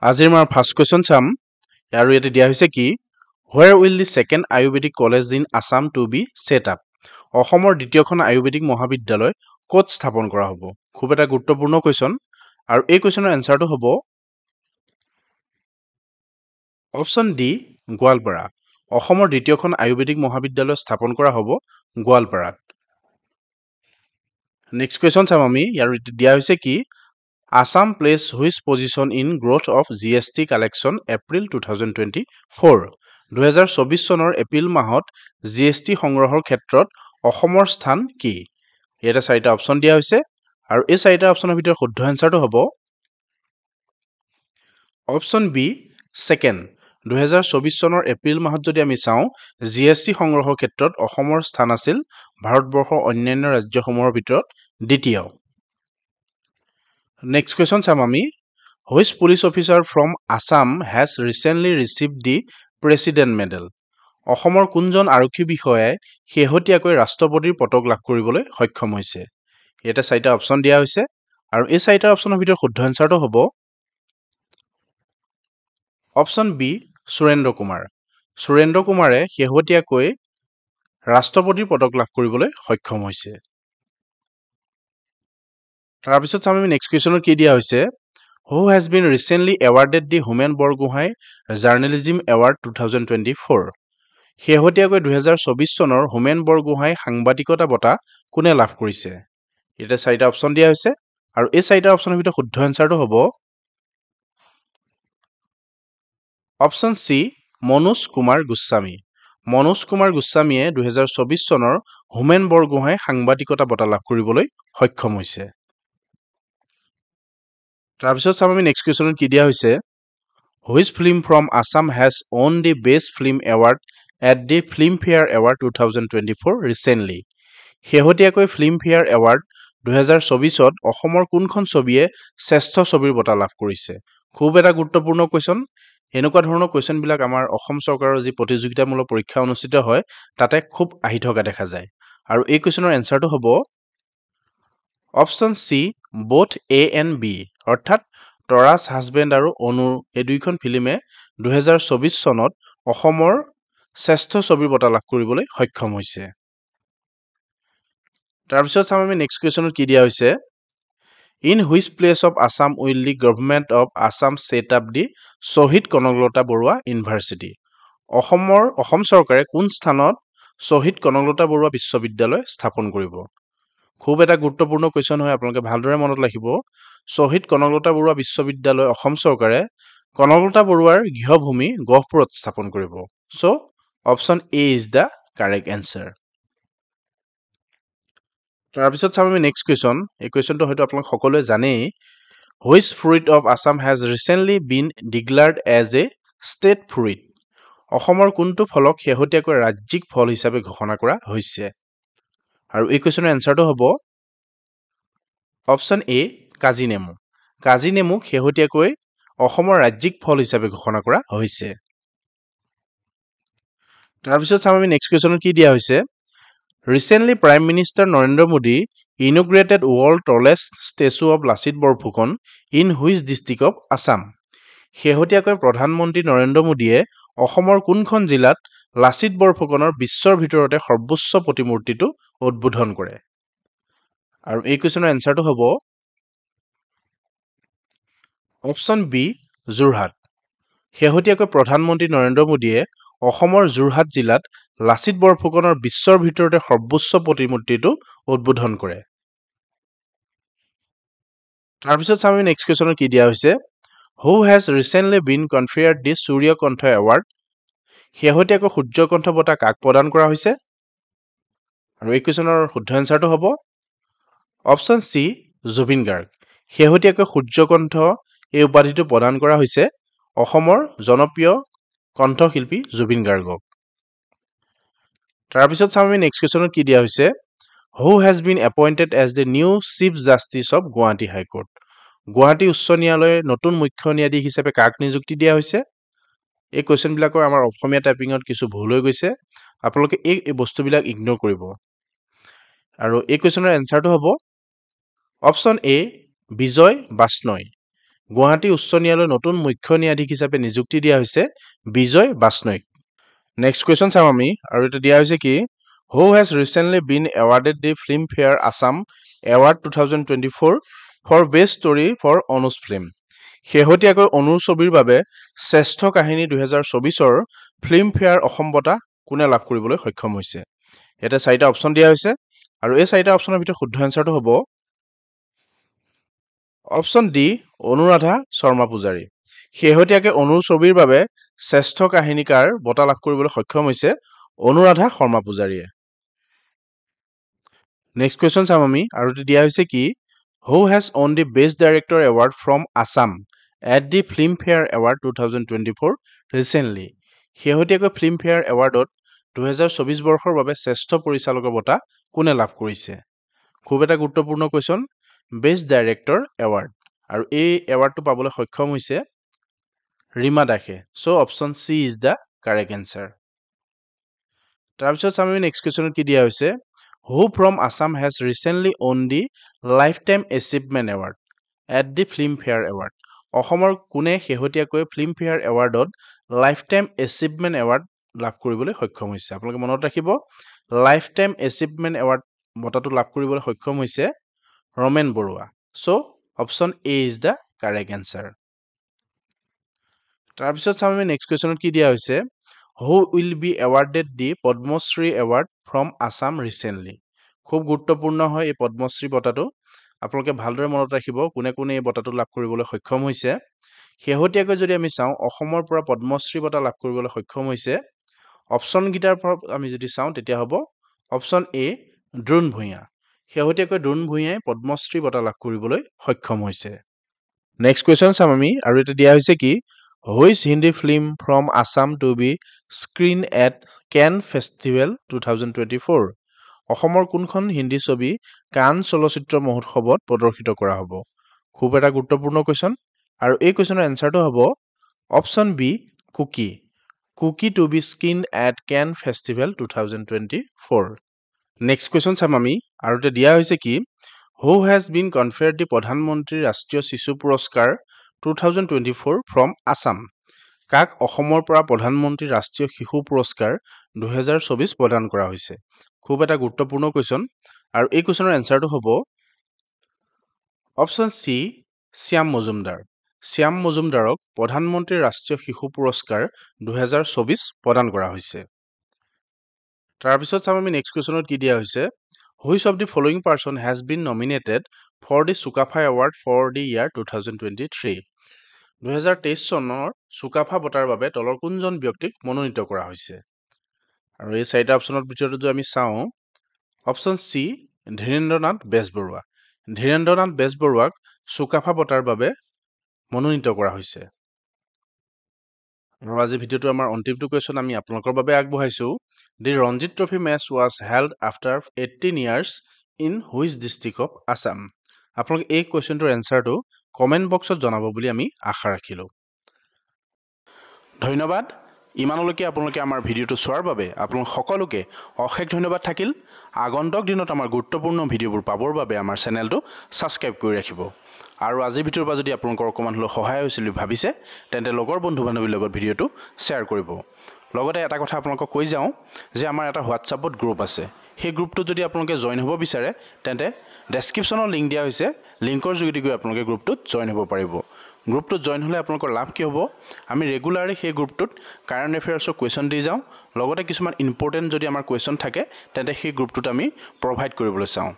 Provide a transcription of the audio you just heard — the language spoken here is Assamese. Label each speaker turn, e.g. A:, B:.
A: আজিৰ আমাৰ ফাৰ্ষ্ট কুৱেশ্যন চাম আৰু ইয়াতে দিয়া হৈছে কি Where will the second Ayurvedic college in Assam to be set up? অসমৰ দ্বিতীয়খন আয়ুৰ্বেদিক মহাবিদ্যালয় ক'ত স্থাপন কৰা হ'ব খুব এটা গুৰুত্বপূৰ্ণ কুৱেশ্যন আৰু এই কুৱেশ্যনৰ এনসাৰটো হ'ব অপচন ডি গোৱালপাৰা অসমৰ দ্বিতীয়খন আয়ুৰ্বেদিক মহাবিদ্যালয় স্থাপন কৰা হ'ব গোৱালপাৰাত নেক্সট কুৱেশ্যন চাম আমি ইয়াৰ দিয়া হৈছে কি Assam plays which position in growth of GST collection April 2024 2024 চনৰ এপ্ৰিল মাহত GST সংগ্ৰহৰ ক্ষেত্ৰত অসমৰ স্থান কি এটা চাৰিটা অপচন দিয়া হৈছে আৰু এই চাৰিটা অপচনৰ ভিতৰত শুদ্ধ এনসাৰটো হ'ব অপচন বি সেকেন্ড 2024 চনৰ এপ্ৰিল মাহত যদি আমি চাওঁ GST সংগ্ৰহৰ ক্ষেত্ৰত অসমৰ স্থান আছিল ভাৰতবৰ্ষৰ অন্যান্য ৰাজ্যসমূহৰ ভিতৰত দ্বিতীয় Next question চাম আমি Which police officer from Assam has recently received the President Medal? অসমৰ কোনজন আৰক্ষী বিষয়াই শেহতীয়াকৈ ৰাষ্ট্ৰপতিৰ পদক লাভ কৰিবলৈ সক্ষম হৈছে এটা চাৰিটা অপচন দিয়া হৈছে আৰু এই চাৰিটা অপচনৰ ভিতৰত শুদ্ধ এনসাৰটো হ'ব অপচন বি সুৰেন্দ্ৰ কুমাৰে শেহতীয়াকৈ ৰাষ্ট্ৰপতিৰ পদক লাভ কৰিবলৈ সক্ষম হৈছে তাৰপিছত চাম আমি নেক্সট কুৱেশ্যনত কি দিয়া হৈছে Who has been recently awarded the Homen Borgohain Journalism Award 2024? শেহতীয়াকৈ 2024 চনৰ হোমেন বৰগোহাঁই সাংবাদিকতা বঁটা কোনে লাভ কৰিছে এটা চাৰিটা অপচন দিয়া হৈছে আৰু এই চাৰিটা অপচনৰ ভিতৰত শুদ্ধ এনসাৰটো হ'ব অপচন সি মনোজ কুমাৰ গোস্বামীয়ে 2024 চনৰ হোমেন বৰগোহাঁই সাংবাদিকতা বঁটা লাভ কৰিবলৈ সক্ষম হৈছে তাৰপিছত চাম আমি নেক্সট কুৱেশ্যনত কি দিয়া হৈছে Which film from Assam has won the Best Film Award at the Filmfare Award 2024 recently? শেহতীয়াকৈ ফিল্মফেয়াৰ এৱাৰ্ড 2024ত অসমৰ কোনখন ছবিয়ে শ্ৰেষ্ঠ ছবিৰ বঁটা লাভ কৰিছে খুব এটা গুৰুত্বপূৰ্ণ কুৱেশ্যন এনেকুৱা ধৰণৰ কুৱেশ্যনবিলাক আমাৰ অসম চৰকাৰৰ যি প্ৰতিযোগিতামূলক পৰীক্ষা অনুষ্ঠিত হয় তাতে খুব আহি থকা দেখা যায় আৰু এই কুৱেশ্যনৰ এনসাৰটো হ'ব option C both A and B অৰ্থাৎ তৰাছ হাজবেণ্ড আৰু অনুৰ এই দুইখন ফিল্মে 2024 চনত অসমৰ শ্ৰেষ্ঠ ছবিৰ বঁটা লাভ কৰিবলৈ সক্ষম হৈছে তাৰপিছত চাম আমি নেক্সট কুৱেশ্যনত কি দিয়া হৈছে In which place of Assam will the government of Assam set up the Shohid Konaglata Borua University? Assam চৰকাৰে কোন স্থানত শ্বহীদ কনকলতা বৰুৱা বিশ্ববিদ্যালয় স্থাপন কৰিব খুব এটা গুৰুত্বপূৰ্ণ কুৱেশ্যন হয় আপোনালোকে ভালদৰে মনত ৰাখিব শ্বহীদ কনকলতা বৰুৱা বিশ্ববিদ্যালয় অসম চৰকাৰে কনকলতা বৰুৱাৰ গৃহভূমি গহপুৰত স্থাপন কৰিব so option A is the correct answer তাৰপিছত চাম আমি নেক্সট কুৱেশ্যন এই কুৱেশ্যনটো হয়তো আপোনালোক সকলোৱে জানেই Which fruit of Assam has recently been declared as a state fruit? অসমৰ কোনটো ফলক শেহতীয়াকৈ ৰাজ্যিক ফল হিচাপে ঘোষণা কৰা হৈছে আৰু এই কুৱেশ্যনৰ এনসাৰটো হ'ব অপচন এ কাজি নেমু শেহতীয়াকৈ অসমৰ ৰাজ্যিক ফল হিচাপে ঘোষণা কৰা হৈছে তাৰপিছত চাম আমি নেক্সট কুৱেশ্যনত কি দিয়া হৈছে Recently, Prime Minister Narendra Modi inaugurated world tallest statue of Lasit Borphukan in which district of Assam? শেহতীয়াকৈ প্ৰধানমন্ত্ৰী নৰেন্দ্ৰ মোদীয়ে অসমৰ কোনখন জিলাত লাচিত বৰফুকনৰ বিশ্বৰ ভিতৰতে সৰ্বোচ্চ প্ৰতিমূৰ্তিটো উদ্বোধন কৰে আৰু এই কুৱেশ্যনৰ এনসাৰটো হ'ব অপচন বি যোৰহাট শেহতীয়াকৈ প্ৰধানমন্ত্ৰী নৰেন্দ্ৰ মোদীয়ে অসমৰ যোৰহাট জিলাত লাচিত বৰফুকনৰ বিশ্বৰ ভিতৰতে সৰ্বোচ্চ প্ৰতিমূৰ্তিটো উদ্বোধন কৰে তাৰপিছত আমি নেক্সট কুৱেশ্যনত কি দিয়া হৈছে Who has recently been conferred the Surya Kantha Award? শেহতীয়াকৈ সূৰ্যকণ্ঠ বঁটা কাক প্ৰদান কৰা হৈছে আৰু এই কুৱেশ্যনৰ শুদ্ধ এনসাৰটো হ'ব অপচন সি জুবিন গাৰ্গ শেহতীয়াকৈ সূৰ্যকণ্ঠ এই উপাধিটো প্ৰদান কৰা হৈছে অসমৰ জনপ্ৰিয় কণ্ঠশিল্পী জুবিন গাৰ্গক তাৰপিছত চাম আমি নেক্সট কুৱেশ্যনত কি দিয়া হৈছে Who has been appointed as the new Chief Justice of Guwahati High Court? Guwahati উচ্চ ন্যায়ালয়ৰ নতুন মুখ্য ন্যায়াধীশ হিচাপে কাক নিযুক্তি দিয়া হৈছে এই কুৱেশ্যনবিলাকৰ আমাৰ অসমীয়া টাইপিঙত কিছু ভুল হৈ গৈছে আপোনালোকে এই বস্তুবিলাক ইগনোৰ কৰিব আৰু এই কুৱেশ্যনৰ এনসাৰটো হ'ব অপচন এ বিজয় বাষ্ণয় গুৱাহাটী উচ্চ ন্যায়ালয়ৰ নতুন মুখ্য ন্যায়াধীশ হিচাপে নিযুক্তি দিয়া হৈছে বিজয় বাছনৈক। নেক্সট কুৱেশ্যন চাম আমি আৰু এটা দিয়া হৈছে কি who has recently been awarded the Filmfare Assam award 2024 for best story for Anur film. শেহতীয়াকৈ অনুৰ ছবিৰ বাবে শ্ৰেষ্ঠ কাহিনী 2024ৰ ফিল্ম ফেয়াৰ অসম বঁটা কোনে লাভ কৰিবলৈ সক্ষম হৈছে। ইয়াতে 4টা অপশ্যন দিয়া হৈছে আৰু এই 4টা অপশ্যনৰ ভিতৰত শুদ্ধ এনচাৰটো হ'ব অপশ্যন ডি অনুৰাধা শৰ্মা পূজাৰী। শেহতীয়াকৈ অনুৰ ছবিৰ বাবে শ্ৰেষ্ঠ কাহিনীকাৰ বঁটা লাভ কৰিবলৈ সক্ষম হৈছে অনুৰাধা শৰ্মা পূজাৰীয়ে। নেক্সট কুৱেশ্যন চাম আমি আৰু এইটো দিয়া হৈছে কি who has on the best director award from Assam at the Filmfare award 2024 recently. শেহতীয়াকৈ ফিল্ম ফেয়াৰ এৱাৰ্ডত 2024 বৰ্ষৰ বাবে শ্ৰেষ্ঠ পৰিচালকৰ বঁটা কোনে লাভ কৰিছে। খুব এটা গুৰুত্বপূৰ্ণ কুৱেশ্যন, বেষ্ট ডাইৰেক্টৰ এৱাৰ্ড, আৰু এই এৱাৰ্ডটো পাবলৈ সক্ষম হৈছে ৰীমা দাসে। So' option C is the correct answer. তাৰপিছত চাম আমি নেক্সট কুৱেশ্যনত কি দিয়া হৈছে who from Assam has recently won the lifetime achievement award at the Filmfare award. অসমৰ কোনে শেহতীয়াকৈ ফিল্ম ফেয়াৰ এৱাৰ্ডত লাইফ টাইম এচিভমেণ্ট এৱাৰ্ড লাভ কৰিবলৈ সক্ষম হৈছে। আপোনালোকে মনত ৰাখিব লাইফ টাইম এচিভমেণ্ট এৱাৰ্ড বঁটাটো লাভ কৰিবলৈ সক্ষম হৈছে Ramen Barua. So' option A is the correct answer. তাৰপিছত চাম আমি নেক্সট কুৱেশ্যনত কি দিয়া হৈছে who will be awarded the Padma Shri award from Assam recently. খুব গুৰুত্বপূৰ্ণ হয় এই পদ্মশ্ৰী বঁটাটো, আপোনালোকে ভালদৰে মনত ৰাখিব কোনে কোনে এই বঁটাটো লাভ কৰিবলৈ সক্ষম হৈছে। শেহতীয়াকৈ যদি আমি চাওঁ অসমৰ পৰা পদ্মশ্ৰী বঁটা লাভ কৰিবলৈ সক্ষম হৈছে অপশ্যনকেইটাৰ পৰা আমি যদি চাওঁ তেতিয়া হ'ব অপশ্যন এ দ্ৰোণ ভূঞা। শেহতীয়াকৈ দ্ৰোণ ভূঞাই পদ্মশ্ৰী বঁটা লাভ কৰিবলৈ সক্ষম হৈছে। নেক্সট কুৱেশ্যন চাম আমি আৰু এটা দিয়া হৈছে কি which Hindi film from Assam to be screen at Cannes festival 2024। অসমৰ কোনখন হিন্দী ছবি কান চলচ্চিত্ৰ মহোৎসৱত প্ৰদৰ্শিত কৰা হ'ব। খুব এটা গুৰুত্বপূৰ্ণ কুৱেশ্যন আৰু এই কুৱেশ্যনৰ এনচাৰটো হ'ব option B Kooki. Kooki to be screen at Cannes festival 2024। Next question চাম আমি আৰু এটা দিয়া হৈছে কি হু হেজ বিন কনফাৰ্ড দি প্ৰধানমন্ত্ৰী ৰাষ্ট্ৰীয় শিশু পুৰস্কাৰ 2024 ফ্ৰম আছাম। কাক অসমৰ পৰা প্ৰধানমন্ত্ৰী ৰাষ্ট্ৰীয় শিশু পুৰস্কাৰ 2024 প্ৰদান কৰা হৈছে। খুব এটা গুৰুত্বপূৰ্ণ কুৱেশ্যন আৰু এই কুৱেশ্যনৰ এনচাৰটো হ'ব অপশ্যন চি শ্যাম মজুমদাৰ। শ্যাম মজুমদাৰক প্ৰধানমন্ত্ৰী ৰাষ্ট্ৰীয় শিশু পুৰস্কাৰ 2024 প্ৰদান কৰা হৈছে। তাৰপিছত চাম আমি নেক্সট কুৱেশ্যনত কি দিয়া হৈছে which of the following person has been nominated for the Sukaphaa award for the year 2023। 2023 চনৰ চুকাফা বঁটাৰ বাবে তলৰ কোনজন ব্যক্তিক মনোনীত কৰা হৈছে। আৰু এই 4টা অপশ্যনৰ ভিতৰত যদি আমি চাওঁ অপশ্যন চি ধীৰেন্দ্ৰ নাথ বেজবৰুৱা। ধীৰেন্দ্ৰ নাথ বেজবৰুৱাক চুকাফা বঁটাৰ বাবে মনোনীত কৰা হৈছে। আৰু আজি ভিডিঅ'টো আমাৰ অন্তিমটো কুৱেশ্যন আমি আপোনালোকৰ বাবে আগবঢ়াইছোঁ the Ranji trophy match was held after 18 years in which district of Assam. আপোনালোকে এই কুৱেশ্যনটোৰ এনচাৰটো কমেণ্ট বক্সত জনাব বুলি আমি আশা ৰাখিলোঁ। ধন্যবাদ। ইমানলৈকে আপোনালোকে আমাৰ ভিডিঅ'টো চোৱাৰ বাবে আপোনালোক সকলোকে অশেষ ধন্যবাদ থাকিল। আগন্তুক দিনত আমাৰ গুৰুত্বপূৰ্ণ ভিডিঅ'বোৰ পাবৰ বাবে আমাৰ চেনেলটো ছাবস্ক্ৰাইব কৰি ৰাখিব। আৰু আজিৰ ভিডিঅ'ৰ পৰা যদি আপোনালোকৰ অকণমান হ'লেও সহায় হৈছিল বুলি ভাবিছে তেন্তে লগৰ বন্ধু বান্ধৱীৰ লগত ভিডিঅ'টো শ্বেয়াৰ কৰিব। লগতে এটা কথা আপোনালোকক কৈ যাওঁ যে আমাৰ এটা হোৱাটছআপত গ্ৰুপ আছে। সেই গ্ৰুপটোত যদি আপোনালোকে জইন হ'ব বিচাৰে তেন্তে ডেছক্ৰিপশ্যনৰ লিংক দিয়া হৈছে, লিংকৰ যোগেদি গৈ আপোনালোকে গ্ৰুপটোত জইন হ'ব পাৰিব। গ্ৰুপটোত জইন হ'লে আপোনালোকৰ লাভ কি হ'ব, আমি ৰেগুলাৰলি সেই গ্ৰুপটোত কাৰেণ্ট এফেয়াৰ্ছৰ কুৱেশ্যন দি যাওঁ। লগতে কিছুমান ইম্পৰ্টেণ্ট যদি আমাৰ কুৱেশ্যন থাকে তেন্তে সেই গ্ৰুপটোত আমি প্ৰভাইড কৰিবলৈ চাওঁ।